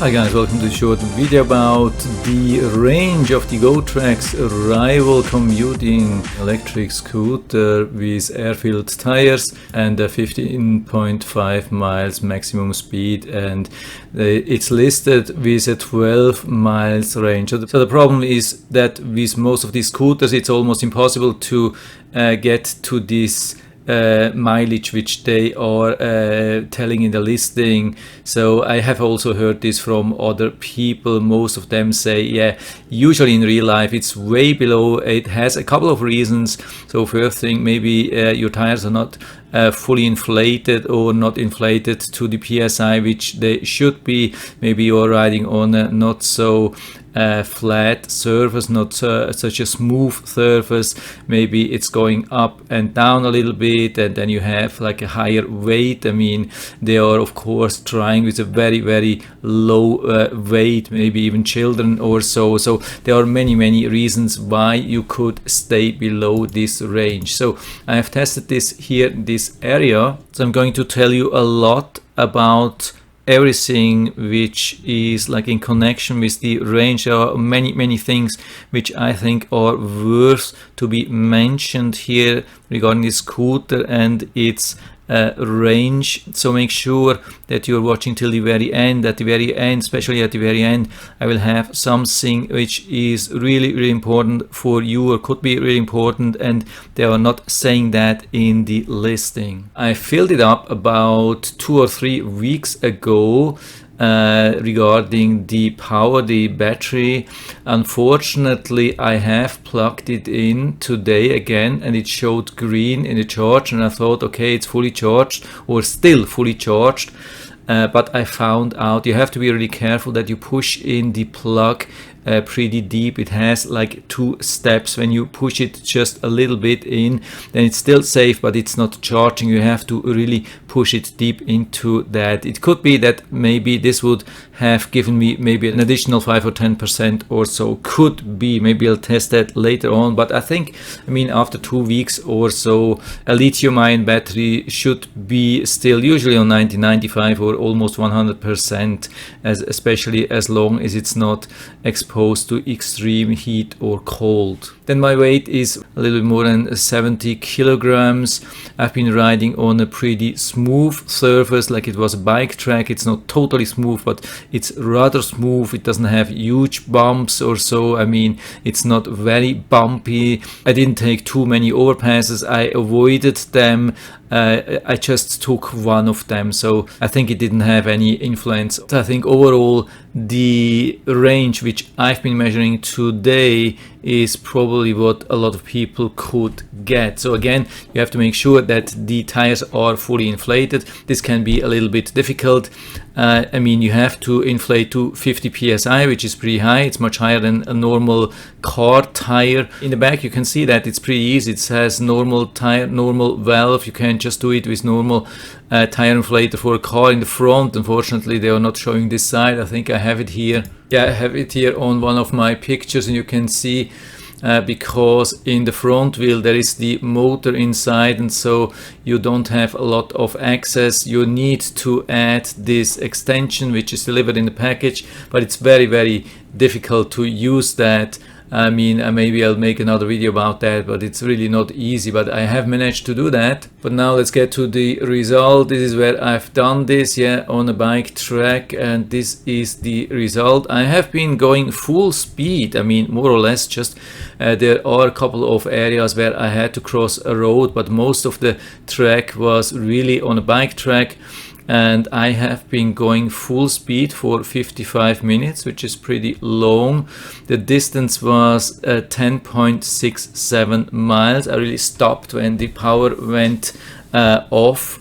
Hi guys, welcome to a short video about the range of the Gotrax rival commuting electric scooter with air-filled tires and a 15.5 miles maximum speed, and it's listed with a 12 miles range. So the problem is that with most of these scooters it's almost impossible to get to this mileage which they are telling in the listing. So I have also heard this from other people. Most of them say, yeah, usually in real life it's way below. It has a couple of reasons. So first thing, maybe your tires are not fully inflated or not inflated to the PSI which they should be. Maybe you're riding on a not so flat surface, not such a smooth surface. Maybe it's going up and down a little bit, and then you have like a higher weight. I mean, they are of course trying with a very low weight, maybe even children or so. So there are many reasons why you could stay below this range. So I have tested this here in this area. So I'm going to tell you a lot about everything which is like in connection with the range. There are many things which I think are worth to be mentioned here regarding this scooter and its range. So make sure that you're watching till the very end. At the very end, especially at the very end, I will have something which is really important for you, or could be really important, and they are not saying that in the listing. I filled it up about 2 or 3 weeks ago regarding the power, the battery. Unfortunately, I have plugged it in today again and it showed green in the charge, and I thought, okay, it's fully charged or still fully charged. But I found out you have to be really careful that you push in the plug pretty deep. It has like 2 steps. When you push it just a little bit in, then it's still safe, but it's not charging. You have to really push it deep into that. It could be that maybe this would have given me maybe an additional 5 or 10% or so. Could be. Maybe I'll test that later on. But I think, I mean, after 2 weeks or so, a lithium-ion battery should be still usually on 90, 95 or almost 100%, especially as long as it's not exposed to extreme heat or cold. Then my weight is a little bit more than 70 kilograms. I've been riding on a pretty smooth surface, like it was a bike track. It's not totally smooth, but it's rather smooth. It doesn't have huge bumps or so. I mean, it's not very bumpy. I didn't take too many overpasses. I avoided them. I just took one of them, so I think it didn't have any influence. I think overall the range which I've been measuring today is probably what a lot of people could get. So again, you have to make sure that the tires are fully inflated. This can be a little bit difficult. I mean, you have to inflate to 50 psi, which is pretty high. It's much higher than a normal car tire. In the back you can see that it's pretty easy. It has normal tire, normal valve. You can just do it with normal tire inflator for a car. In the front, unfortunately, they are not showing this side. I think I have it here. Yeah, I have it here on one of my pictures, and you can see because in the front wheel there is the motor inside, and so you don't have a lot of access. You need to add this extension which is delivered in the package, but it's very difficult to use that. I mean, maybe I'll make another video about that, but it's really not easy. But I have managed to do that. But now let's get to the result. This is where I've done this, yeah, on a bike track, and this is the result. I have been going full speed. I mean, more or less, just there are a couple of areas where I had to cross a road, but most of the track was really on a bike track. And I have been going full speed for 55 minutes, which is pretty long. The distance was 10.67 miles. I really stopped when the power went off,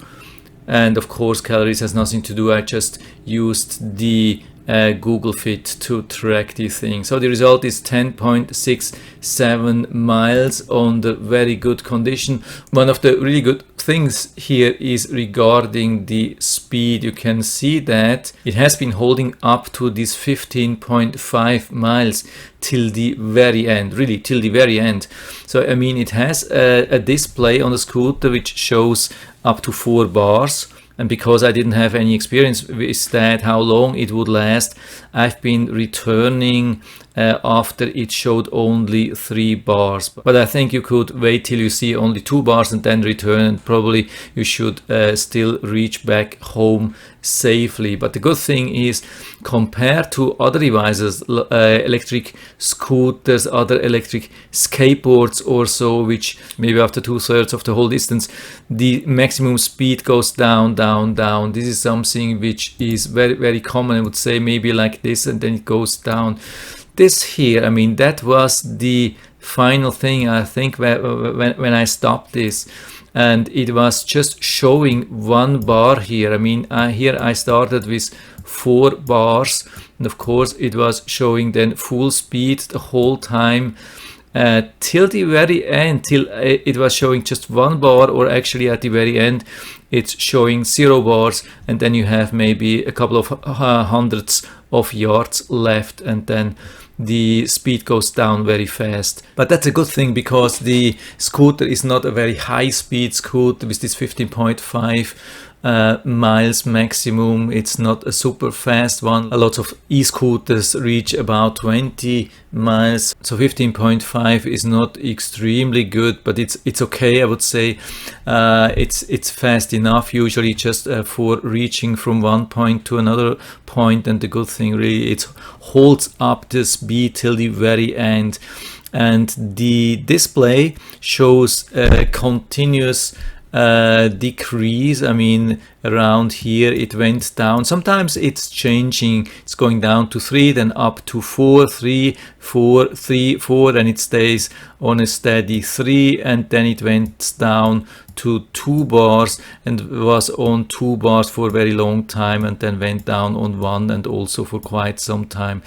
and of course calories has nothing to do. I just used the Google Fit to track the thing. So the result is 10.67 miles on the very good condition. One of the really good things here is regarding the speed. You can see that it has been holding up to this 15.5 miles till the very end, really till the very end. So I mean, it has a display on the scooter which shows up to 4 bars. And because I didn't have any experience with that, how long it would last, I've been returning after it showed only 3 bars. But I think you could wait till you see only 2 bars and then return, and probably you should still reach back home safely. But the good thing is, compared to other devices, electric scooters, other electric skateboards or so, which maybe after 2/3 of the whole distance the maximum speed goes down, down, down. This is something which is very, very common. I would say maybe like this, and then it goes down. This here, I mean, that was the final thing, I think, when I stopped this, and it was just showing 1 bar here. I mean, here I started with 4 bars, and of course it was showing then full speed the whole time till the very end, till it was showing just 1 bar, or actually at the very end it's showing 0 bars, and then you have maybe a couple of hundreds of yards left, and then the speed goes down very fast. But that's a good thing, because the scooter is not a very high speed scooter with this 15.5 miles maximum. It's not a super fast one. A lot of e-scooters reach about 20 miles, so 15.5 is not extremely good, but it's okay, I would say. It's fast enough usually, just for reaching from one point to another point. And the good thing really, it holds up the speed till the very end, and the display shows a continuous decrease. I mean, around here it went down. Sometimes it's changing, it's going down to 3, then up to 4, 3, 4, 3, 4, and it stays on a steady 3, and then it went down to 2 bars and was on 2 bars for a very long time, and then went down on 1 and also for quite some time.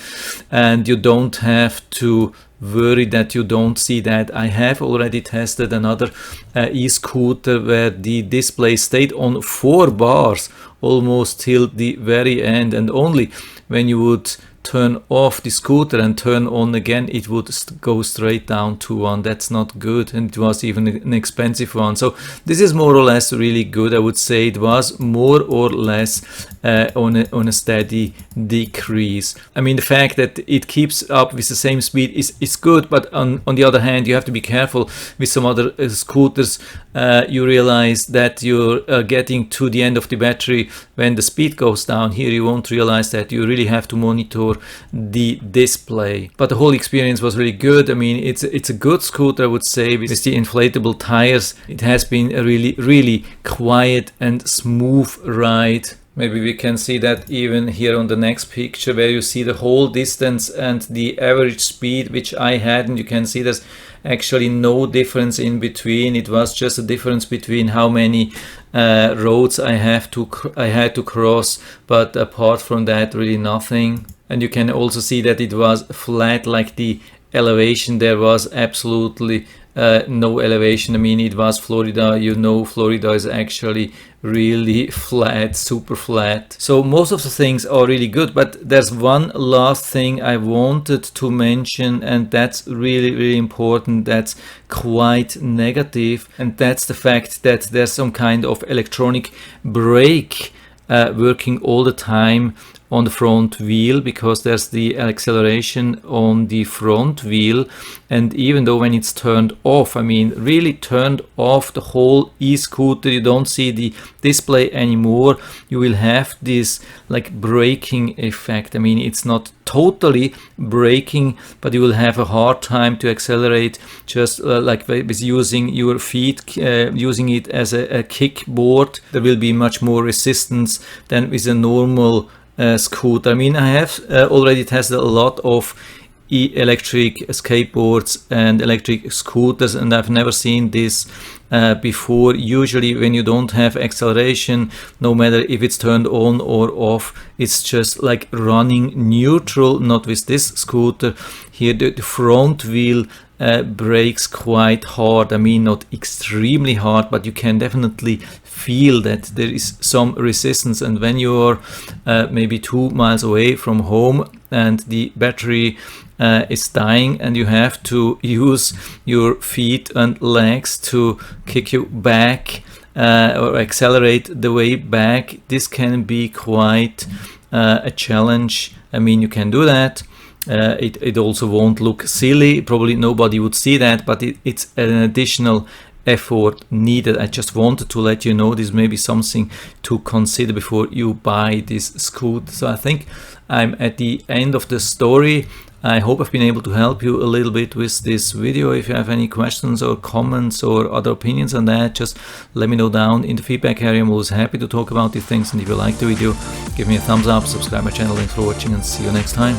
And you don't have to worry that you don't see that. I have already tested another e-scooter where the display stayed on 4 bars almost till the very end, and only when you would turn off the scooter and turn on again, it would go straight down to 1. That's not good, and it was even an expensive one. So this is more or less really good. I would say it was more or less on a steady decrease. I mean, the fact that it keeps up with the same speed is good, but on the other hand, you have to be careful with some other scooters. You realize that you're getting to the end of the battery when the speed goes down. Here you won't realize that. You really have to monitor the display. But the whole experience was really good. I mean, it's a good scooter, I would say, with the inflatable tires. It has been a really quiet and smooth ride. Maybe we can see that even here on the next picture, where you see the whole distance and the average speed which I had, and you can see there's actually no difference in between. It was just a difference between how many roads I had to cross, but apart from that, really nothing. And you can also see that it was flat, like the elevation there was absolutely no elevation. I mean, it was Florida. You know, Florida is actually really flat, super flat. So most of the things are really good, but there's one last thing I wanted to mention, and that's really important. That's quite negative, and that's the fact that there's some kind of electronic brake working all the time on the front wheel, because there's the acceleration on the front wheel. And even though when it's turned off, I mean really turned off the whole e-scooter, you don't see the display anymore, you will have this like braking effect. I mean, it's not totally braking, but you will have a hard time to accelerate, just like with using your feet, using it as a kickboard. There will be much more resistance than with a normal scooter. I mean, I have already tested a lot of electric skateboards and electric scooters, and I've never seen this before. Usually when you don't have acceleration, no matter if it's turned on or off, it's just like running neutral. Not with this scooter. Here the front wheel brakes quite hard. I mean, not extremely hard, but you can definitely feel that there is some resistance. And when you're maybe 2 miles away from home and the battery is dying, and you have to use your feet and legs to kick you back or accelerate the way back, this can be quite a challenge. I mean, you can do that. It also won't look silly. Probably nobody would see that, but it's an additional effort needed. I just wanted to let you know this may be something to consider before you buy this scooter. So I think I'm at the end of the story. I hope I've been able to help you a little bit with this video. If you have any questions or comments or other opinions on that, just let me know down in the feedback area. I'm always happy to talk about these things. And if you like the video, give me a thumbs up, subscribe my channel. Thanks for watching and see you next time.